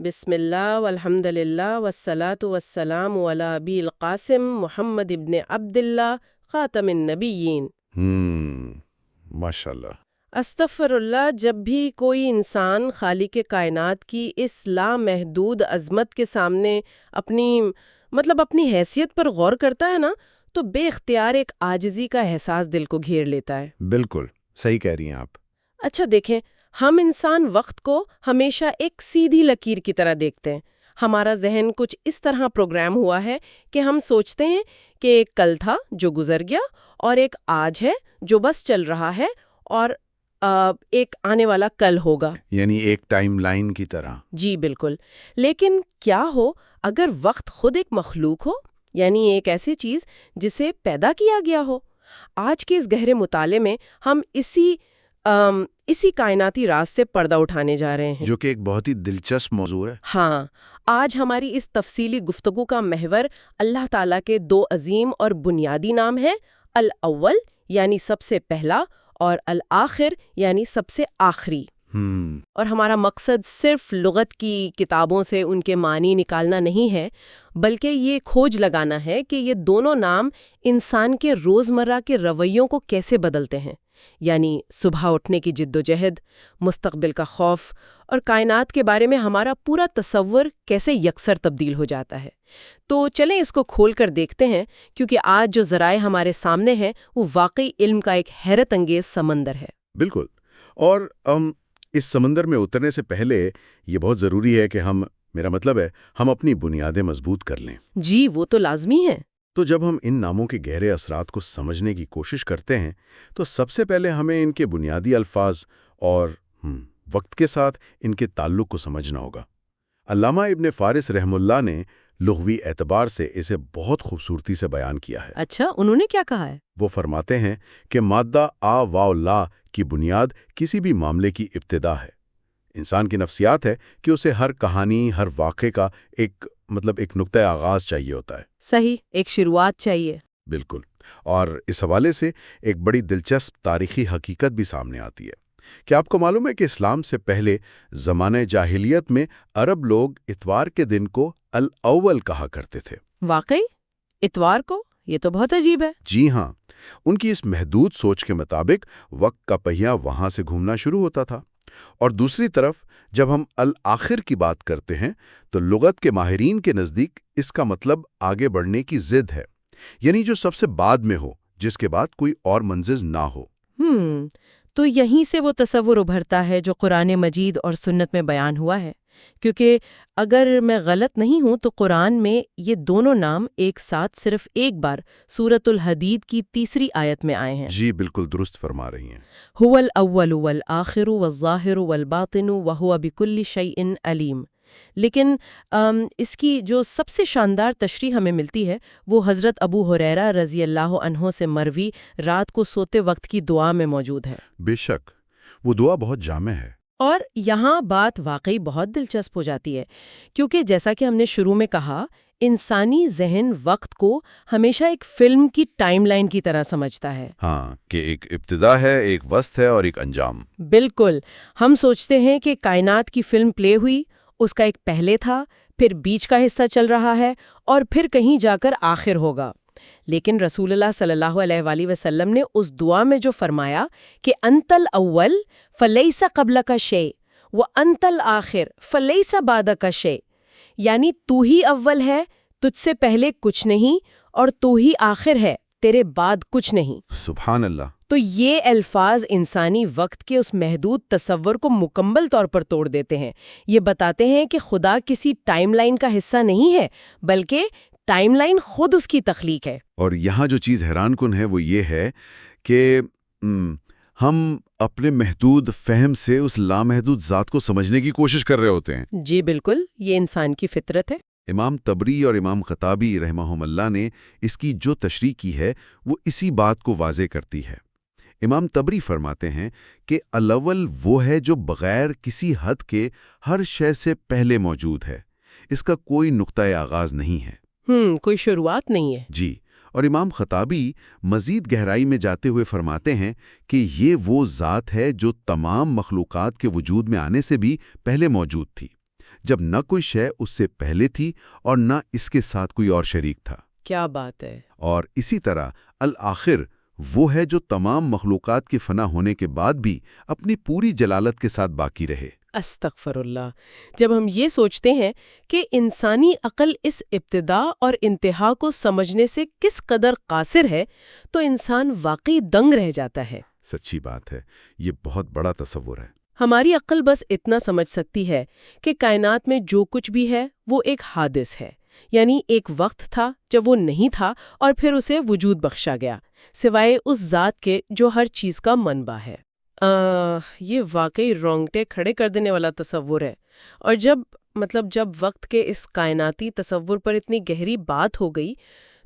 بسم اللہ والحمد للہ والصلاة والسلام علی ابی القاسم محمد ابن عبداللہ خاتم النبیین۔ ماشاءاللہ۔ استغفر اللہ، جب بھی کوئی انسان خالق کائنات کی اس لامحدود عظمت کے سامنے اپنی حیثیت پر غور کرتا ہے نا، تو بے اختیار ایک عاجزی کا احساس دل کو گھیر لیتا ہے۔ بالکل صحیح کہہ رہی ہیں آپ۔ اچھا دیکھیں، ہم انسان وقت کو ہمیشہ ایک سیدھی لکیر کی طرح دیکھتے ہیں۔ ہمارا ذہن کچھ اس طرح پروگرام ہوا ہے کہ ہم سوچتے ہیں کہ ایک کل تھا جو گزر گیا، اور ایک آج ہے جو بس چل رہا ہے، اور ایک آنے والا کل ہوگا، یعنی ایک ٹائم لائن کی طرح۔ جی بالکل۔ لیکن کیا ہو اگر وقت خود ایک مخلوق ہو، یعنی ایک ایسی چیز جسے پیدا کیا گیا ہو؟ آج کے اس گہرے مطالعے میں ہم اسی کائناتی راز سے پردہ اٹھانے جا رہے ہیں، جو کہ ایک بہت ہی دلچسپ موضوع ہے۔ ہاں، آج ہماری اس تفصیلی گفتگو کا محور اللہ تعالیٰ کے دو عظیم اور بنیادی نام ہیں، الاول یعنی سب سے پہلا، اور الآخر یعنی سب سے آخری۔ اور ہمارا مقصد صرف لغت کی کتابوں سے ان کے معنی نکالنا نہیں ہے، بلکہ یہ کھوج لگانا ہے کہ یہ دونوں نام انسان کے روزمرہ کے رویوں کو کیسے بدلتے ہیں، یعنی صبح اٹھنے کی جد و جہد، مستقبل کا خوف، اور کائنات کے بارے میں ہمارا پورا تصور کیسے یکسر تبدیل ہو جاتا ہے۔ تو چلیں اس کو کھول کر دیکھتے ہیں، کیونکہ آج جو ذرائع ہمارے سامنے ہیں وہ واقعی علم کا ایک حیرت انگیز سمندر ہے۔ بالکل، اور اس سمندر میں اترنے سے پہلے یہ بہت ضروری ہے کہ میرا مطلب ہے ہم اپنی بنیادیں مضبوط کر لیں۔ جی وہ تو لازمی ہے۔ تو جب ہم ان ناموں کے گہرے اثرات کو سمجھنے کی کوشش کرتے ہیں تو سب سے پہلے ہمیں ان کے بنیادی الفاظ اور وقت کے ساتھ ان کے تعلق کو سمجھنا ہوگا۔ علامہ ابن فارس رحم اللہ نے لغوی اعتبار سے اسے بہت خوبصورتی سے بیان کیا ہے۔ اچھا، انہوں نے کیا کہا ہے؟ وہ فرماتے ہیں کہ مادہ آ واو لا کی بنیاد کسی بھی معاملے کی ابتدا ہے۔ انسان کی نفسیات ہے کہ اسے ہر کہانی، ہر واقعے کا ایک نقطۂ آغاز چاہیے ہوتا ہے۔ صحیح، ایک شروعات چاہیے۔ بالکل، اور اس حوالے سے ایک بڑی دلچسپ تاریخی حقیقت بھی سامنے آتی ہے۔ کیا آپ کو معلوم ہے کہ اسلام سے پہلے زمانہ جاہلیت میں عرب لوگ اتوار کے دن کو الاول کہا کرتے تھے؟ واقعی؟ اتوار کو؟ یہ تو بہت عجیب ہے۔ جی ہاں، ان کی اس محدود سوچ کے مطابق وقت کا پہیہ وہاں سے گھومنا شروع ہوتا تھا۔ اور دوسری طرف جب ہم الآخر کی بات کرتے ہیں تو لغت کے ماہرین کے نزدیک اس کا مطلب آگے بڑھنے کی ضد ہے، یعنی جو سب سے بعد میں ہو، جس کے بعد کوئی اور منزل نہ ہو۔ تو یہیں سے وہ تصور ابھرتا ہے جو قرآن مجید اور سنت میں بیان ہوا ہے، کیونکہ اگر میں غلط نہیں ہوں تو قرآن میں یہ دونوں نام ایک ساتھ صرف ایک بار سورۃ الحدید کی 3 آیت میں آئے ہیں۔ جی بالکل درست فرما رہی ہیں۔ هو الاول والآخر والظاہر والباطن وهو بكل شیء علیم۔ لیکن اس کی جو سب سے شاندار تشریح ہمیں ملتی ہے وہ حضرت ابو ہریرہ رضی اللہ عنہ سے مروی رات کو سوتے وقت کی دعا میں موجود ہے۔ بے شک، وہ دعا بہت جامع ہے۔ اور یہاں بات واقعی بہت دلچسپ ہو جاتی ہے، کیونکہ جیسا کہ ہم نے شروع میں کہا، انسانی ذہن وقت کو ہمیشہ ایک فلم کی ٹائم لائن کی طرح سمجھتا ہے۔ ہاں، کہ ایک ابتدا ہے، ایک وسط ہے اور ایک انجام۔ بالکل، ہم سوچتے ہیں کہ کائنات کی فلم پلے ہوئی، اس کا ایک پہلے تھا، پھر بیچ کا حصہ چل رہا ہے، اور پھر کہیں جا کر آخر ہوگا۔ لیکن رسول اللہ صلی اللہ علیہ وآلہ وسلم نے اس دعا میں جو فرمایا کہ انت الاول فلیس قبلک شیء وانت الآخر فلیس بعدک شیء، یعنی تو ہی اول ہے، تجھ سے پہلے کچھ نہیں، اور تو ہی آخر ہے، تیرے بعد کچھ نہیں۔ سبحان اللہ۔ تو یہ الفاظ انسانی وقت کے اس محدود تصور کو مکمل طور پر توڑ دیتے ہیں۔ یہ بتاتے ہیں کہ خدا کسی ٹائم لائن کا حصہ نہیں ہے، بلکہ ٹائم لائن خود اس کی تخلیق ہے۔ اور یہاں جو چیز حیران کن ہے وہ یہ ہے کہ ہم اپنے محدود فہم سے اس لامحدود ذات کو سمجھنے کی کوشش کر رہے ہوتے ہیں۔ جی بالکل، یہ انسان کی فطرت ہے۔ امام طبری اور امام خطابی رحمہم اللہ نے اس کی جو تشریح کی ہے وہ اسی بات کو واضح کرتی ہے۔ امام طبری فرماتے ہیں کہ الاول وہ ہے جو بغیر کسی حد کے ہر شے سے پہلے موجود ہے، اس کا کوئی نقطۂ آغاز نہیں ہے۔ کوئی شروعات نہیں ہے۔ جی، اور امام خطابی مزید گہرائی میں جاتے ہوئے فرماتے ہیں کہ یہ وہ ذات ہے جو تمام مخلوقات کے وجود میں آنے سے بھی پہلے موجود تھی، جب نہ کوئی شے اس سے پہلے تھی اور نہ اس کے ساتھ کوئی اور شریک تھا۔ کیا بات ہے! اور اسی طرح الآخر وہ ہے جو تمام مخلوقات کے فنا ہونے کے بعد بھی اپنی پوری جلالت کے ساتھ باقی رہے۔ استغفر اللہ! جب ہم یہ سوچتے ہیں کہ انسانی عقل اس ابتدا اور انتہا کو سمجھنے سے کس قدر قاصر ہے تو انسان واقعی دنگ رہ جاتا ہے۔ سچی بات ہے، یہ بہت بڑا تصور ہے۔ ہماری عقل بس اتنا سمجھ سکتی ہے کہ کائنات میں جو کچھ بھی ہے وہ ایک حادث ہے، یعنی ایک وقت تھا جب وہ نہیں تھا اور پھر اسے وجود بخشا گیا، سوائے اس ذات کے جو ہر چیز کا منبع ہے۔ یہ واقعی رونگٹے کھڑے کر دینے والا تصور ہے، اور جب وقت کے اس کائناتی تصور پر اتنی گہری بات ہو گئی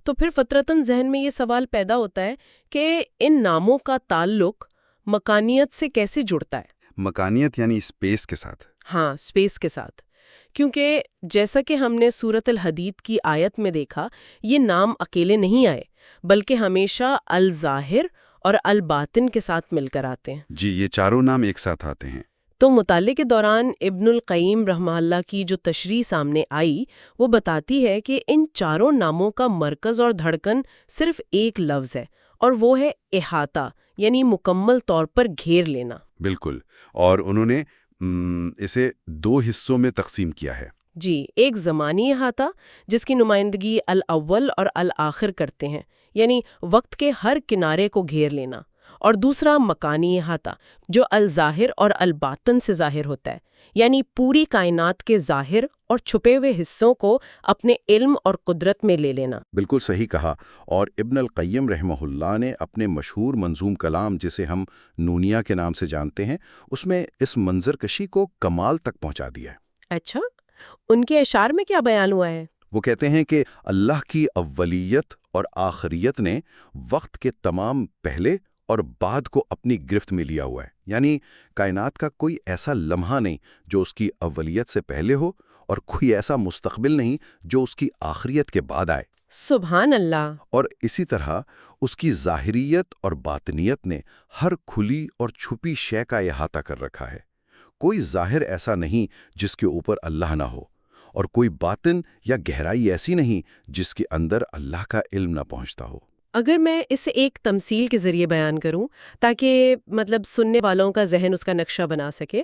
تو پھر فطرتاً ذہن میں یہ سوال پیدا ہوتا ہے کہ ان ناموں کا تعلق مکانیت سے کیسے جڑتا ہے؟ مکانیت یعنی اسپیس کے ساتھ؟ ہاں، اسپیس کے ساتھ، کیونکہ جیسا کہ ہم نے سورۃ الحدید کی آیت میں دیکھا، یہ نام اکیلے نہیں آئے بلکہ ہمیشہ الظاہر اور الباطن کے ساتھ مل کر آتے ہیں۔ جی، یہ چاروں نام ایک ساتھ آتے ہیں۔ تو مطالعے کے دوران ابن القیم رحمہ اللہ کی جو تشریح سامنے آئی وہ بتاتی ہے کہ ان چاروں ناموں کا مرکز اور دھڑکن صرف ایک لفظ ہے، اور وہ ہے احاطہ، یعنی مکمل طور پر گھیر لینا۔ بالکل، اور انہوں نے اسے دو حصوں میں تقسیم کیا ہے۔ جی، ایک زمانی احاطہ جس کی نمائندگی الاول اور الآخر کرتے ہیں، یعنی وقت کے ہر کنارے کو گھیر لینا، اور دوسرا مکانی احاطہ جو الظاہر اور الباطن سے ظاہر ہوتا ہے، یعنی پوری کائنات کے ظاہر اور چھپے ہوئے حصوں کو اپنے علم اور قدرت میں لے لینا۔ بالکل صحیح کہا، اور ابن القیم رحمہ اللہ نے اپنے مشہور منظوم کلام جسے ہم نونیہ کے نام سے جانتے ہیں، اس میں اس منظر کشی کو کمال تک پہنچا دیا ہے۔ اچھا، ان کے اشعار میں کیا بیان ہوا ہے؟ وہ کہتے ہیں کہ اللہ کی اولیت اور آخریت نے وقت کے تمام پہلے اور بعد کو اپنی گرفت میں لیا ہوا ہے، یعنی کائنات کا کوئی ایسا لمحہ نہیں جو اس کی اولیت سے پہلے ہو، اور کوئی ایسا مستقبل نہیں جو اس کی آخریت کے بعد آئے۔ سبحان اللہ! اور اسی طرح اس کی ظاہریت اور باطنیت نے ہر کھلی اور چھپی شے کا احاطہ کر رکھا ہے۔ کوئی ظاہر ایسا نہیں جس کے اوپر اللہ نہ ہو، اور کوئی باطن یا گہرائی ایسی نہیں جس کے اندر اللہ کا علم نہ پہنچتا ہو۔ اگر میں اسے ایک تمثیل کے ذریعے بیان کروں تاکہ سننے والوں کا ذہن اس کا نقشہ بنا سکے،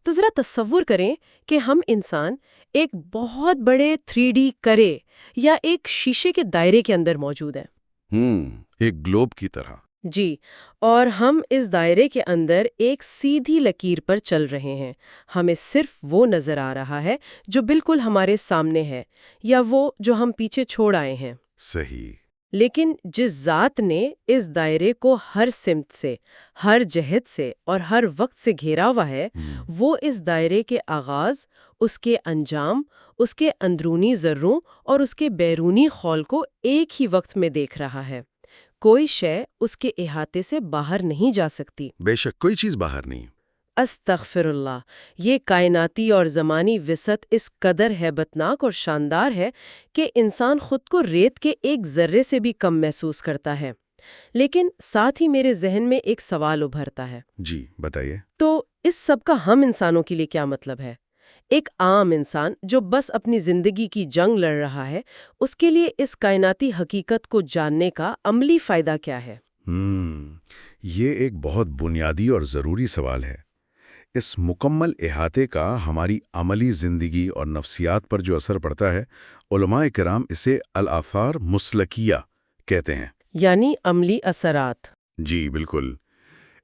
تو ذرا تصور کریں کہ ہم انسان ایک بہت بڑے 3D کرے یا ایک شیشے کے دائرے کے اندر موجود ہیں۔ ایک گلوب کی طرح۔ جی، اور ہم اس دائرے کے اندر ایک سیدھی لکیر پر چل رہے ہیں۔ ہمیں صرف وہ نظر آ رہا ہے جو بالکل ہمارے سامنے ہے، یا وہ جو ہم پیچھے چھوڑ آئے ہیں۔ صحیح۔ لیکن جس ذات نے اس دائرے کو ہر سمت سے، ہر جہت سے اور ہر وقت سے گھیرا ہوا ہے، وہ اس دائرے کے آغاز، اس کے انجام، اس کے اندرونی ذروں اور اس کے بیرونی خول کو ایک ہی وقت میں دیکھ رہا ہے۔ کوئی شے اس کے احاطے سے باہر نہیں جا سکتی۔ بے شک کوئی چیز باہر نہیں۔ استغفر اللہ! یہ کائناتی اور زمانی وسعت اس قدر ہیبتناک اور شاندار ہے کہ انسان خود کو ریت کے ایک ذرے سے بھی کم محسوس کرتا ہے۔ لیکن ساتھ ہی میرے ذہن میں ایک سوال ابھرتا ہے۔ جی، بتائیے۔ تو اس سب کا ہم انسانوں کے لیے کیا مطلب ہے؟ ایک عام انسان جو بس اپنی زندگی کی جنگ لڑ رہا ہے، اس کے لیے اس کائناتی حقیقت کو جاننے کا عملی فائدہ کیا ہے؟ یہ ایک بہت بنیادی اور ضروری سوال ہے۔ اس مکمل احاطے کا ہماری عملی زندگی اور نفسیات پر جو اثر پڑتا ہے، علماء کرام اسے الآثار مسلکیہ کہتے ہیں۔ یعنی عملی اثرات۔ جی بالکل۔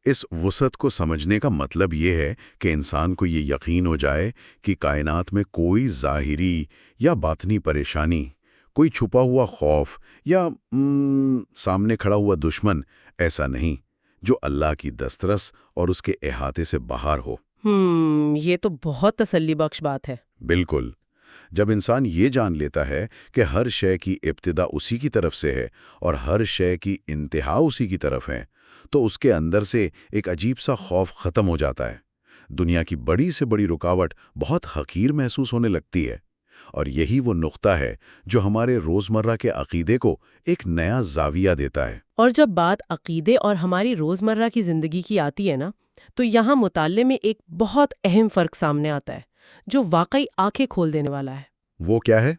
اس وسعت کو سمجھنے کا مطلب یہ ہے کہ انسان کو یہ یقین ہو جائے کہ کائنات میں کوئی ظاہری یا باطنی پریشانی، کوئی چھپا ہوا خوف یا سامنے کھڑا ہوا دشمن ایسا نہیں جو اللہ کی دسترس اور اس کے احاطے سے باہر ہو۔ یہ تو بہت تسلی بخش بات ہے۔ بالکل۔ جب انسان یہ جان لیتا ہے کہ ہر شے کی ابتدا اسی کی طرف سے ہے اور ہر شے کی انتہا اسی کی طرف ہے، تو اس کے اندر سے ایک عجیب سا خوف ختم ہو جاتا ہے۔ دنیا کی بڑی سے بڑی رکاوٹ بہت حقیر محسوس ہونے لگتی ہے، اور یہی وہ نقطہ ہے جو ہمارے روزمرہ کے عقیدے کو ایک نیا زاویہ دیتا ہے۔ اور جب بات عقیدے اور ہماری روزمرہ کی زندگی کی آتی ہے نا، تو یہاں مطالعے میں ایک بہت اہم فرق سامنے آتا ہے۔ جو واقعی آنکھیں کھول دینے والا ہے۔ وہ کیا ہے؟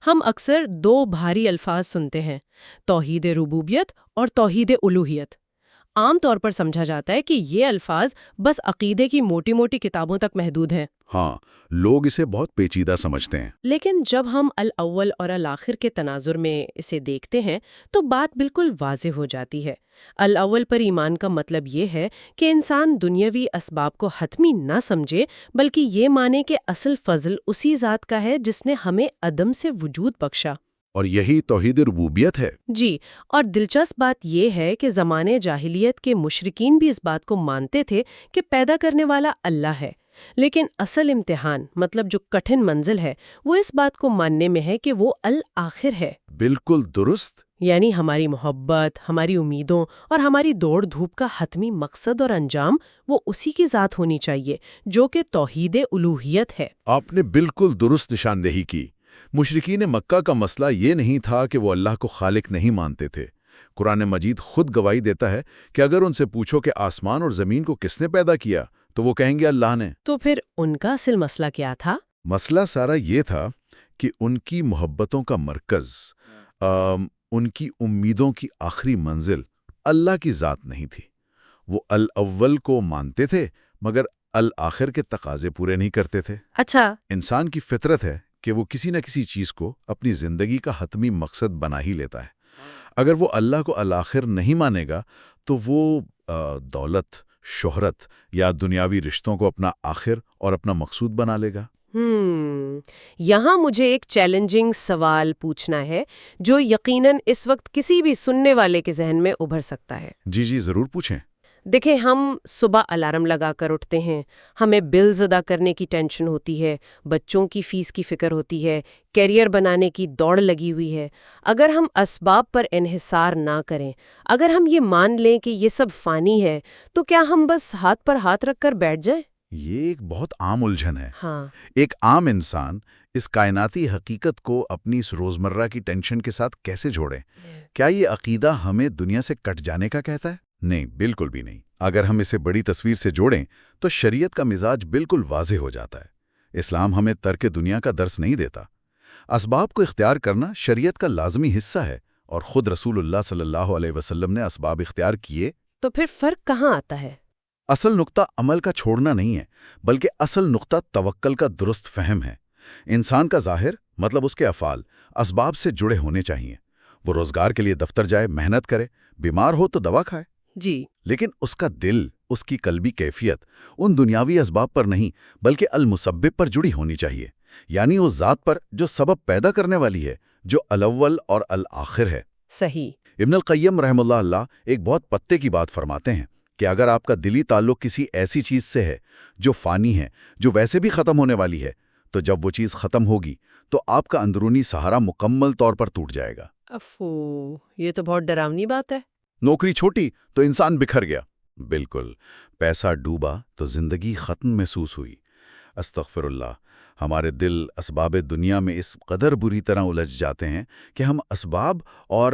ہم اکثر دو بھاری الفاظ سنتے ہیں، توحید ربوبیت اور توحید الوہیت۔ عام طور پر سمجھا جاتا ہے کہ یہ الفاظ بس عقیدے کی موٹی موٹی کتابوں تک محدود ہیں۔ ہاں، لوگ اسے بہت پیچیدہ سمجھتے ہیں۔ لیکن جب ہم الاول اور الآخر کے تناظر میں اسے دیکھتے ہیں تو بات بالکل واضح ہو جاتی ہے۔ الاول پر ایمان کا مطلب یہ ہے کہ انسان دنیاوی اسباب کو حتمی نہ سمجھے، بلکہ یہ مانے کہ اصل فضل اسی ذات کا ہے جس نے ہمیں عدم سے وجود بخشا۔ اور یہی توحید ربوبیت ہے۔ جی، اور دلچسپ بات یہ ہے کہ زمانے جاہلیت کے مشرکین بھی اس بات کو مانتے تھے کہ پیدا کرنے والا اللہ ہے، لیکن اصل امتحان، مطلب جو کٹھن منزل ہے، وہ اس بات کو ماننے میں ہے کہ وہ الآخر ہے۔ بالکل درست۔ یعنی ہماری محبت، ہماری امیدوں اور ہماری دوڑ دھوپ کا حتمی مقصد اور انجام وہ اسی کی ذات ہونی چاہیے جو کہ توحید الوہیت ہے۔ آپ نے بالکل درست نشاندہی کی۔ مشرکین مکہ کا مسئلہ یہ نہیں تھا کہ وہ اللہ کو خالق نہیں مانتے تھے۔ قرآن مجید خود گواہی دیتا ہے کہ اگر ان سے پوچھو کہ آسمان اور زمین کو کس نے پیدا کیا تو وہ کہیں گے اللہ نے۔ تو پھر ان کا اصل مسئلہ کیا تھا؟ مسئلہ سارا یہ تھا کہ ان کی محبتوں کا مرکز، ان کی امیدوں کی آخری منزل اللہ کی ذات نہیں تھی۔ وہ الاول کو مانتے تھے مگر الآخر کے تقاضے پورے نہیں کرتے تھے۔ اچھا، انسان کی فطرت ہے کہ وہ کسی نہ کسی چیز کو اپنی زندگی کا حتمی مقصد بنا ہی لیتا ہے۔ اگر وہ اللہ کو الآخر نہیں مانے گا تو وہ دولت، شہرت یا دنیاوی رشتوں کو اپنا آخر اور اپنا مقصود بنا لے گا۔ یہاں مجھے ایک چیلنجنگ سوال پوچھنا ہے جو یقیناً اس وقت کسی بھی سننے والے کے ذہن میں ابھر سکتا ہے۔ جی ضرور پوچھیں۔ دیکھیں، ہم صبح الارم لگا کر اٹھتے ہیں، ہمیں بلز ادا کرنے کی ٹینشن ہوتی ہے، بچوں کی فیس کی فکر ہوتی ہے، کیریئر بنانے کی دوڑ لگی ہوئی ہے۔ اگر ہم اسباب پر انحصار نہ کریں، اگر ہم یہ مان لیں کہ یہ سب فانی ہے، تو کیا ہم بس ہاتھ پر ہاتھ رکھ کر بیٹھ جائیں؟ یہ ایک بہت عام الجھن ہے۔ ہاں، ایک عام انسان اس کائناتی حقیقت کو اپنی اس روزمرہ کی ٹینشن کے ساتھ کیسے جوڑے؟ کیا یہ عقیدہ ہمیں دنیا سے کٹ جانے کا کہتا ہے؟ نہیں، بالکل بھی نہیں۔ اگر ہم اسے بڑی تصویر سے جوڑیں تو شریعت کا مزاج بالکل واضح ہو جاتا ہے۔ اسلام ہمیں ترک دنیا کا درس نہیں دیتا۔ اسباب کو اختیار کرنا شریعت کا لازمی حصہ ہے، اور خود رسول اللہ صلی اللہ علیہ وسلم نے اسباب اختیار کیے۔ تو پھر فرق کہاں آتا ہے؟ اصل نقطہ عمل کا چھوڑنا نہیں ہے، بلکہ اصل نقطہ توکل کا درست فہم ہے۔ انسان کا ظاہر، مطلب اس کے افعال، اسباب سے جڑے ہونے چاہیے۔ وہ روزگار کے لیے دفتر جائے، محنت کرے، بیمار ہو تو دوا کھائے، جی، لیکن اس کا دل، اس کی قلبی کیفیت ان دنیاوی اسباب پر نہیں بلکہ المسبب پر جڑی ہونی چاہیے، یعنی اس ذات پر جو سبب پیدا کرنے والی ہے، جو الاول اور الآخر ہے۔ صحیح۔ ابن القیم رحم اللہ ایک بہت پتے کی بات فرماتے ہیں کہ اگر آپ کا دلی تعلق کسی ایسی چیز سے ہے جو فانی ہے، جو ویسے بھی ختم ہونے والی ہے، تو جب وہ چیز ختم ہوگی تو آپ کا اندرونی سہارا مکمل طور پر ٹوٹ جائے گا۔ افو، یہ تو بہت ڈراؤنی بات ہے۔ نوکری چھوٹی تو انسان بکھر گیا، بالکل۔ پیسہ ڈوبا تو زندگی ختم محسوس ہوئی۔ استغفر اللہ، ہمارے دل اسباب دنیا میں اس قدر بری طرح الجھ جاتے ہیں کہ ہم اسباب اور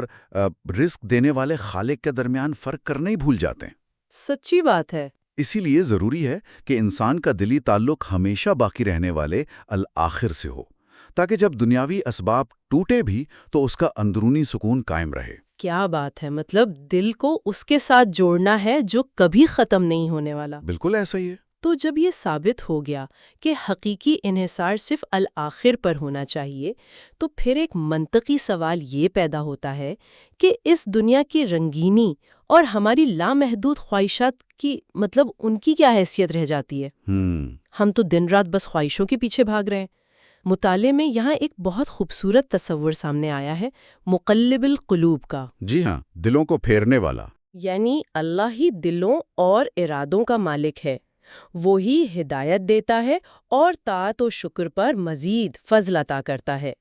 رزق دینے والے خالق کے درمیان فرق کرنا ہی بھول جاتے ہیں۔ سچی بات ہے۔ اسی لیے ضروری ہے کہ انسان کا دلی تعلق ہمیشہ باقی رہنے والے الآخر سے ہو، تاکہ جب دنیاوی اسباب ٹوٹے بھی تو اس کا اندرونی سکون قائم رہے۔ کیا بات ہے، مطلب دل کو اس کے ساتھ جوڑنا ہے جو کبھی ختم نہیں ہونے والا۔ بالکل ایسا ہی ہے۔ تو جب یہ ثابت ہو گیا کہ حقیقی انحصار صرف الآخر پر ہونا چاہیے، تو پھر ایک منطقی سوال یہ پیدا ہوتا ہے کہ اس دنیا کی رنگینی اور ہماری لامحدود خواہشات کی، مطلب ان کی کیا حیثیت رہ جاتی ہے؟ ہم تو دن رات بس خواہشوں کے پیچھے بھاگ رہے ہیں۔ مطالعے میں یہاں ایک بہت خوبصورت تصور سامنے آیا ہے مقلب القلوب کا۔ جی ہاں، دلوں کو پھیرنے والا۔ یعنی اللہ ہی دلوں اور ارادوں کا مالک ہے، وہی ہدایت دیتا ہے اور طاعت و شکر پر مزید فضل عطا کرتا ہے۔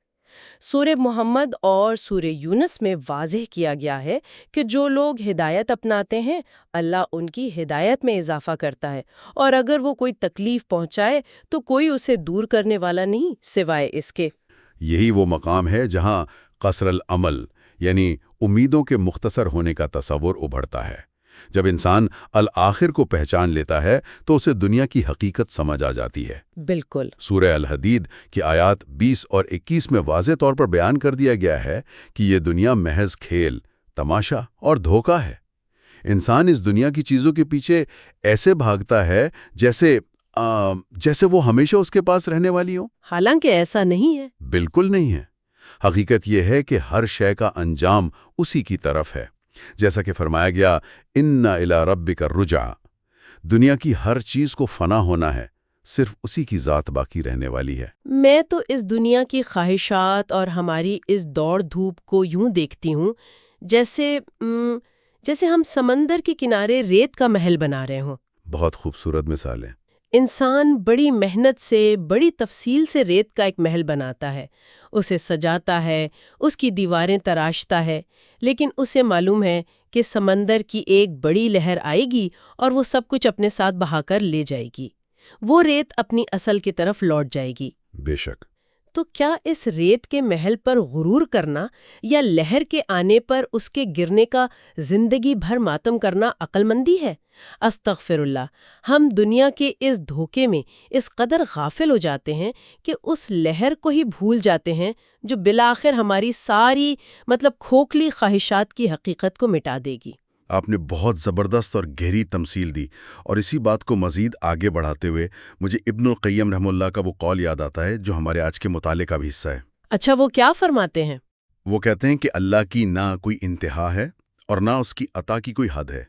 سورہ محمد اور سورہ یونس میں واضح کیا گیا ہے کہ جو لوگ ہدایت اپناتے ہیں اللہ ان کی ہدایت میں اضافہ کرتا ہے، اور اگر وہ کوئی تکلیف پہنچائے تو کوئی اسے دور کرنے والا نہیں سوائے اس کے۔ یہی وہ مقام ہے جہاں قصر العمل، یعنی امیدوں کے مختصر ہونے کا تصور ابھرتا ہے۔ جب انسان الآخر کو پہچان لیتا ہے تو اسے دنیا کی حقیقت سمجھ آ جاتی ہے۔ بالکل۔ سورہ الحدید کی آیات 20 اور 21 میں واضح طور پر بیان کر دیا گیا ہے کہ یہ دنیا محض کھیل، تماشا اور دھوکہ ہے۔ انسان اس دنیا کی چیزوں کے پیچھے ایسے بھاگتا ہے جیسے وہ ہمیشہ اس کے پاس رہنے والی ہوں۔ حالانکہ ایسا نہیں ہے۔ بالکل نہیں ہے۔ حقیقت یہ ہے کہ ہر شے کا انجام اسی کی طرف ہے، جیسا کہ فرمایا گیا اِنَّ إِلَىٰ رَبِّكَ الرُّجْعَىٰ۔ دنیا کی ہر چیز کو فنا ہونا ہے، صرف اسی کی ذات باقی رہنے والی ہے۔ میں تو اس دنیا کی خواہشات اور ہماری اس دوڑ دھوپ کو یوں دیکھتی ہوں جیسے ہم سمندر کے کنارے ریت کا محل بنا رہے ہوں۔ بہت خوبصورت مثال ہے۔ انسان بڑی محنت سے، بڑی تفصیل سے ریت کا ایک محل بناتا ہے، اسے سجاتا ہے، اس کی دیواریں تراشتا ہے، لیکن اسے معلوم ہے کہ سمندر کی ایک بڑی لہر آئے گی اور وہ سب کچھ اپنے ساتھ بہا کر لے جائے گی، وہ ریت اپنی اصل کی طرف لوٹ جائے گی۔ بے شک۔ تو کیا اس ریت کے محل پر غرور کرنا یا لہر کے آنے پر اس کے گرنے کا زندگی بھر ماتم کرنا عقل مندی ہے؟ استغفر اللہ، ہم دنیا کے اس دھوکے میں اس قدر غافل ہو جاتے ہیں کہ اس لہر کو ہی بھول جاتے ہیں جو بالآخر ہماری ساری کھوکھلی خواہشات کی حقیقت کو مٹا دے گی۔ آپ نے بہت زبردست اور گہری تمثیل دی، اور اسی بات کو مزید آگے بڑھاتے ہوئے مجھے ابن القیم رحمہ اللہ کا وہ قول یاد آتا ہے جو ہمارے آج کے مطالعے کا بھی حصہ ہے۔ اچھا، وہ کیا فرماتے ہیں؟ وہ کہتے ہیں کہ اللہ کی نہ کوئی انتہا ہے اور نہ اس کی عطا کی کوئی حد ہے۔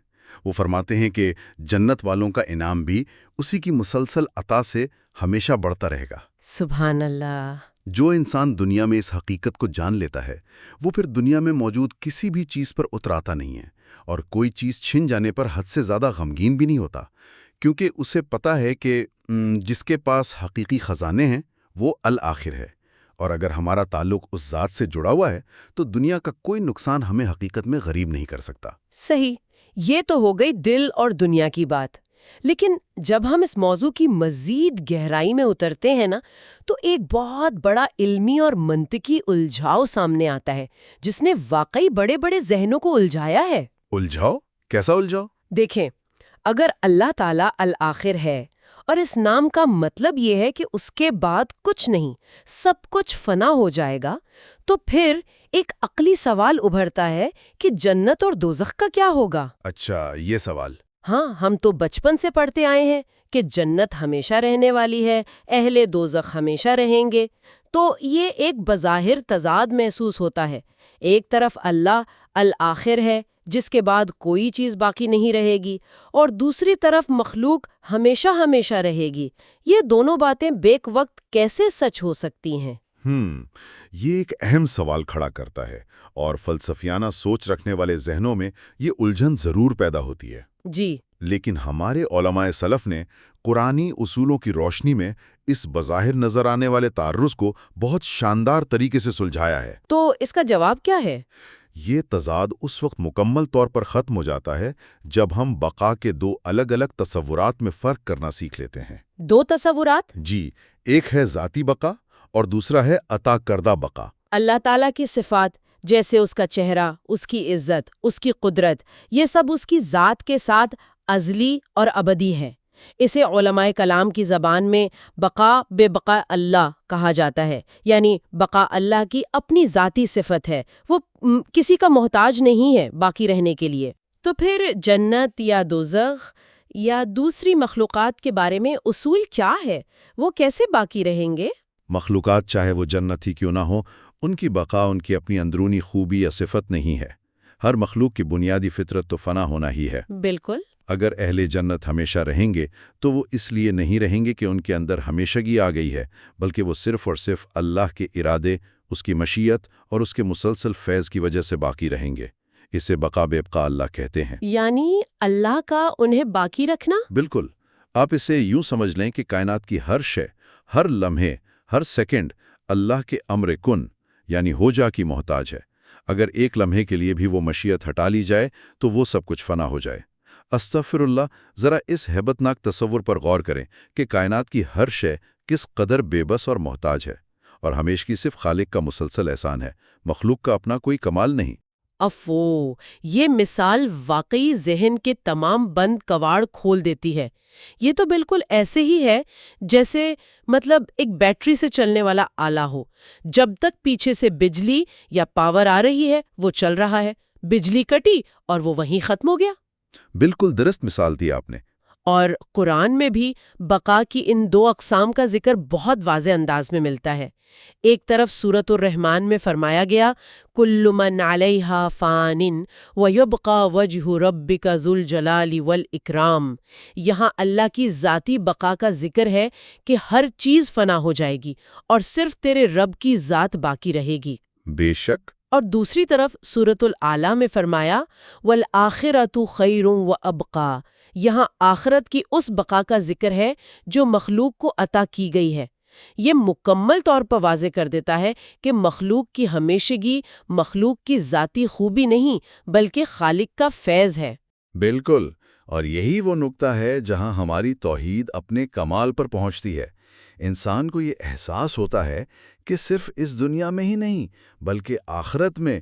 وہ فرماتے ہیں کہ جنت والوں کا انعام بھی اسی کی مسلسل عطا سے ہمیشہ بڑھتا رہے گا۔ سبحان اللہ۔ جو انسان دنیا میں اس حقیقت کو جان لیتا ہے وہ پھر دنیا میں موجود کسی بھی چیز پر اتراتا نہیں ہے، اور کوئی چیز چھن جانے پر حد سے زیادہ غمگین بھی نہیں ہوتا، کیونکہ اسے پتا ہے کہ جس کے پاس حقیقی خزانے ہیں وہ الآخر ہے، اور اگر ہمارا تعلق اس ذات سے جڑا ہوا ہے تو دنیا کا کوئی نقصان ہمیں حقیقت میں غریب نہیں کر سکتا۔ صحیح، یہ تو ہو گئی دل اور دنیا کی بات، لیکن جب ہم اس موضوع کی مزید گہرائی میں اترتے ہیں نا تو ایک بہت بڑا علمی اور منطقی الجھاؤ سامنے آتا ہے جس نے واقعی بڑے بڑے ذہنوں کو الجھایا ہے۔ الجھاؤ؟ کیسا الجھاؤ؟ دیکھیں، اگر اللہ تعالیٰ الآخر ہے اور اس نام کا مطلب یہ ہے کہ اس کے بعد کچھ نہیں، سب کچھ فنا ہو جائے گا، تو پھر ایک عقلی سوال ابھرتا ہے کہ جنت اور دوزخ کا کیا ہوگا؟ اچھا، یہ سوال۔ ہاں، ہم تو بچپن سے پڑھتے آئے ہیں کہ جنت ہمیشہ رہنے والی ہے، اہل دوزخ ہمیشہ رہیں گے، تو یہ ایک بظاہر تضاد محسوس ہوتا ہے۔ ایک طرف اللہ الآخر ہے جس کے بعد کوئی چیز باقی نہیں رہے گی، اور دوسری طرف مخلوق ہمیشہ ہمیشہ رہے گی۔ یہ دونوں باتیں بیک وقت کیسے سچ ہو سکتی ہیں؟ یہ ایک اہم سوال کھڑا کرتا ہے، اور فلسفیانہ سوچ رکھنے والے ذہنوں میں یہ الجھن ضرور پیدا ہوتی ہے۔ جی، لیکن ہمارے علماء سلف نے قرآنی اصولوں کی روشنی میں اس بظاہر نظر آنے والے تعرض کو بہت شاندار طریقے سے سلجھایا ہے۔ تو اس کا جواب کیا ہے؟ یہ تضاد اس وقت مکمل طور پر ختم ہو جاتا ہے جب ہم بقا کے دو الگ الگ تصورات میں فرق کرنا سیکھ لیتے ہیں۔ دو تصورات؟ جی، ایک ہے ذاتی بقا اور دوسرا ہے عطا کردہ بقا۔ اللہ تعالیٰ کی صفات جیسے اس کا چہرہ، اس کی عزت، اس کی قدرت، یہ سب اس کی ذات کے ساتھ ازلی اور ابدی ہے۔ اسے علماء کلام کی زبان میں بقا بے بقا اللہ کہا جاتا ہے، یعنی بقا اللہ کی اپنی ذاتی صفت ہے، وہ کسی کا محتاج نہیں ہے باقی رہنے کے لیے۔ تو پھر جنت یا دوزخ یا دوسری مخلوقات کے بارے میں اصول کیا ہے؟ وہ کیسے باقی رہیں گے؟ مخلوقات چاہے وہ جنت ہی کیوں نہ ہو، ان کی بقا ان کی اپنی اندرونی خوبی یا صفت نہیں ہے۔ ہر مخلوق کی بنیادی فطرت تو فنا ہونا ہی ہے۔ بالکل۔ اگر اہل جنت ہمیشہ رہیں گے تو وہ اس لیے نہیں رہیں گے کہ ان کے اندر ہمیشگی آ گئی ہے، بلکہ وہ صرف اور صرف اللہ کے ارادے، اس کی مشیت اور اس کے مسلسل فیض کی وجہ سے باقی رہیں گے۔ اسے بقا بے بقا اللہ کہتے ہیں۔ یعنی اللہ کا انہیں باقی رکھنا؟ بالکل۔ آپ اسے یوں سمجھ لیں کہ کائنات کی ہر شے، ہر لمحے، ہر سیکنڈ اللہ کے امر کن یعنی ہو جا کی محتاج ہے۔ اگر ایک لمحے کے لیے بھی وہ مشیت ہٹا لی جائے تو وہ سب کچھ فنا ہو جائے۔ استغفر اللہ، ذرا اس ہیبت ناک تصور پر غور کریں کہ کائنات کی ہر شے کس قدر بے بس اور محتاج ہے، اور ہمیشگی صرف خالق کا مسلسل احسان ہے، مخلوق کا اپنا کوئی کمال نہیں۔ افو، یہ مثال واقعی ذہن کے تمام بند کواڑ کھول دیتی ہے۔ یہ تو بالکل ایسے ہی ہے جیسے ایک بیٹری سے چلنے والا آلہ ہو، جب تک پیچھے سے بجلی یا پاور آ رہی ہے وہ چل رہا ہے، بجلی کٹی اور وہ وہیں ختم ہو گیا۔ بالکل درست مثال دی آپ نے۔ اور قرآن میں بھی بقا کی ان دو اقسام کا ذکر بہت واضح انداز میں ملتا ہے۔ ایک طرف سورۃ الرحمن میں فرمایا گیا کل من علیہا فان ویبقی وجہ ربک ذو الجلال والاکرام، یہاں اللہ کی ذاتی بقا کا ذکر ہے کہ ہر چیز فنا ہو جائے گی اور صرف تیرے رب کی ذات باقی رہے گی۔ بے شک۔ اور دوسری طرف سورۃ الاعلیٰ میں فرمایا والآخرۃ خیر وابقی، یہاں آخرت کی اس بقا کا ذکر ہے جو مخلوق کو عطا کی گئی ہے۔ یہ مکمل طور پر واضح کر دیتا ہے کہ مخلوق کی ہمیشگی مخلوق کی ذاتی خوبی نہیں بلکہ خالق کا فیض ہے۔ بالکل، اور یہی وہ نقطہ ہے جہاں ہماری توحید اپنے کمال پر پہنچتی ہے۔ انسان کو یہ احساس ہوتا ہے کہ صرف اس دنیا میں ہی نہیں بلکہ آخرت میں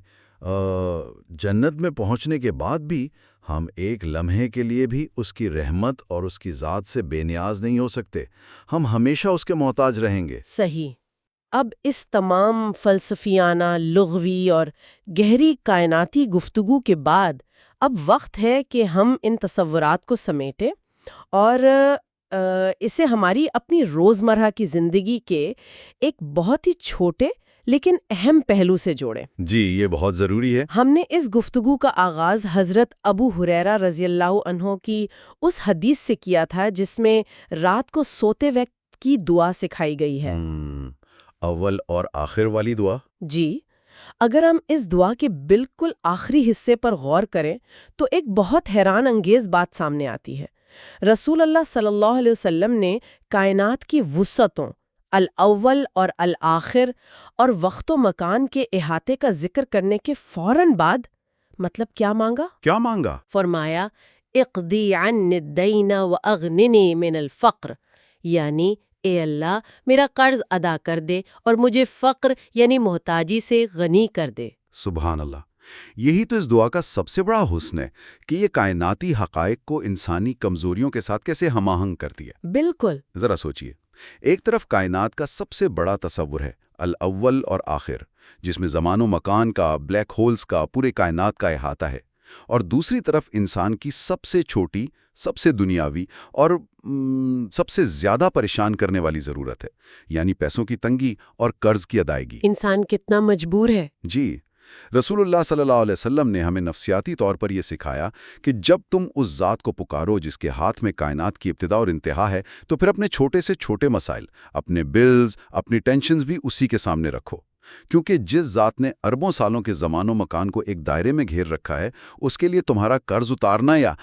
جنت میں پہنچنے کے بعد بھی ہم ایک لمحے کے لیے بھی اس کی رحمت اور اس کی ذات سے بے نیاز نہیں ہو سکتے، ہم ہمیشہ اس کے محتاج رہیں گے۔ صحیح۔ اب اس تمام فلسفیانہ، لغوی اور گہری کائناتی گفتگو کے بعد اب وقت ہے کہ ہم ان تصورات کو سمیٹیں اور اسے ہماری اپنی روزمرہ کی زندگی کے ایک بہت ہی چھوٹے لیکن اہم پہلو سے جوڑیں۔ جی، یہ بہت ضروری ہے۔ ہم نے اس گفتگو کا آغاز حضرت ابو ہریرہ رضی اللہ عنہ کی اس حدیث سے کیا تھا جس میں رات کو سوتے وقت کی دعا سکھائی گئی ہے۔ اول اور آخر والی دعا؟ جی، اگر ہم اس دعا کے بالکل آخری حصے پر غور کریں تو ایک بہت حیران انگیز بات سامنے آتی ہے۔ رسول اللہ صلی اللہ علیہ وسلم نے کائنات کی وسعتوں، الاول اور الآخر اور وقت و مکان کے احاطے کا ذکر کرنے کے فوراً بعد کیا مانگا؟ فرمایا اقضی عنی الدین واغننی من الفقر، یعنی اے اللہ میرا قرض ادا کر دے اور مجھے فقر یعنی محتاجی سے غنی کر دے۔ سبحان اللہ، یہی تو اس دعا کا سب سے بڑا حسن ہے کہ یہ کائناتی حقائق کو انسانی کمزوریوں کے ساتھ کیسے ہم آہنگ کرتی ہے۔ بالکل۔ ذرا سوچئے، ایک طرف کائنات کا سب سے بڑا تصور ہے الاول اور آخر، جس میں زمان و مکان کا، بلیک ہولز کا، پورے کائنات کا احاطہ ہے، اور دوسری طرف انسان کی سب سے چھوٹی، سب سے دنیاوی اور سب سے زیادہ پریشان کرنے والی ضرورت ہے، یعنی پیسوں کی تنگی اور قرض کی ادائیگی۔ انسان کتنا مجبور ہے۔ جی، رسول اللہ صلی اللہ علیہ وسلم نے ہمیں نفسیاتی طور پر یہ سکھایا کہ جب تم اس ذات کو پکارو جس کے ہاتھ میں کائنات کی ابتدا اور انتہا ہے، تو پھر اپنے چھوٹے سے چھوٹے مسائل، اپنے بلز، اپنی ٹینشنز بھی اسی کے سامنے رکھو، کیونکہ جس ذات نے اربوں سالوں کے زمان و مکان کو ایک دائرے میں گھیر رکھا ہے، اس کے لیے تمہارا قرض اتارنا یا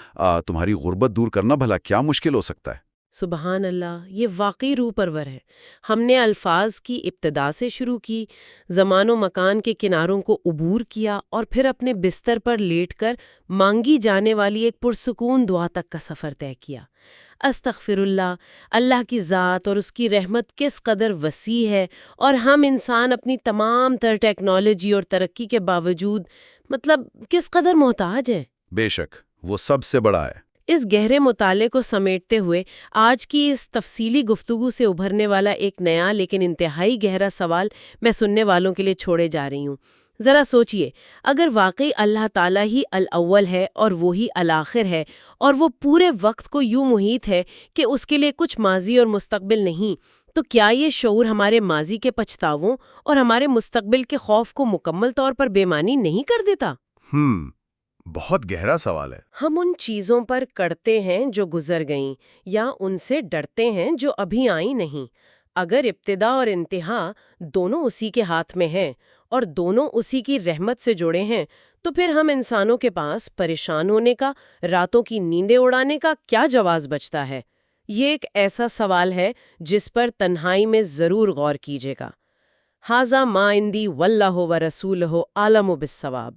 تمہاری غربت دور کرنا بھلا کیا مشکل ہو سکتا ہے۔ سبحان اللہ، یہ واقعی روح پرور ہے۔ ہم نے الفاظ کی ابتدا سے شروع کی، زمان و مکان کے کناروں کو عبور کیا اور پھر اپنے بستر پر لیٹ کر مانگی جانے والی ایک پرسکون دعا تک کا سفر طے کیا۔ استغفر اللہ، اللہ کی ذات اور اس کی رحمت کس قدر وسیع ہے، اور ہم انسان اپنی تمام تر ٹیکنالوجی اور ترقی کے باوجود کس قدر محتاج ہیں۔ بے شک، وہ سب سے بڑا ہے۔ اس گہرے مطالعے کو سمیٹتے ہوئے آج کی اس تفصیلی گفتگو سے ابھرنے والا ایک نیا لیکن انتہائی گہرا سوال میں سننے والوں کے لیے چھوڑے جا رہی ہوں۔ ذرا سوچئے، اگر واقعی اللہ تعالیٰ ہی الاول ہے اور وہی الآخر ہے، اور وہ پورے وقت کو یوں محیط ہے کہ اس کے لیے کچھ ماضی اور مستقبل نہیں، تو کیا یہ شعور ہمارے ماضی کے پچھتاووں اور ہمارے مستقبل کے خوف کو مکمل طور پر بے معنی نہیں کر دیتا؟ بہت گہرا سوال ہے۔ ہم ان چیزوں پر کڑتے ہیں جو گزر گئیں، یا ان سے ڈرتے ہیں جو ابھی آئی نہیں۔ اگر ابتدا اور انتہا دونوں اسی کے ہاتھ میں ہیں اور دونوں اسی کی رحمت سے جڑے ہیں، تو پھر ہم انسانوں کے پاس پریشان ہونے کا، راتوں کی نیندیں اڑانے کا کیا جواز بچتا ہے؟ یہ ایک ایسا سوال ہے جس پر تنہائی میں ضرور غور کیجیے گا۔ ھذا ما عندی واللہ ورسولہ اعلم بالصواب۔